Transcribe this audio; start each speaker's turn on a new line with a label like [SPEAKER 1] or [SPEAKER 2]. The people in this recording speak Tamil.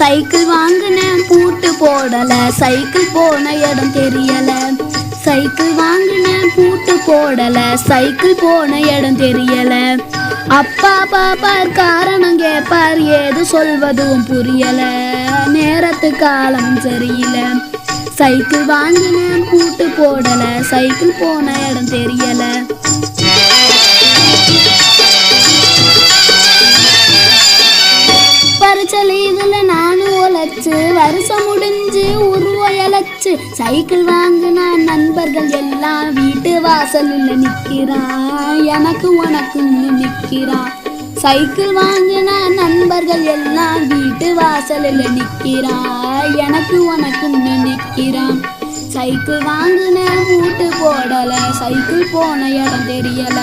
[SPEAKER 1] சைக்கிள் வாங்கினேன் பூட்டு போடல, சைக்கிள் போன இடம் தெரியல. சைக்கிள் வாங்கினேன் பூட்டு போடல, சைக்கிள் போன இடம் தெரியல. அப்பா பாப்பார் காரணம் கேட்பார், ஏது சொல்வதும் புரியல. நேரத்து காலம் சரியில்லை. சைக்கிள் வாங்கினேன் பூட்டு போடல, சைக்கிள் போன இடம் தெரியல. பரிச்சலீதுல நானும் உழைச்சு, வருஷம் முடிஞ்சு உருவயலச்சு. சைக்கிள் வாங்கினா நண்பர்கள் எல்லாம் வீட்டு வாசலில் நிற்கிறான், எனக்கு உனக்குன்னு நிற்கிறான். சைக்கிள் வாங்கினா நண்பர்கள் எல்லாம் வீட்டு வாசலில் நிற்கிறான், எனக்கு உனக்குன்னு நிற்கிறான். சைக்கிள் வாங்கின பூட்டு போடல, சைக்கிள் போன இடம் தெரியல.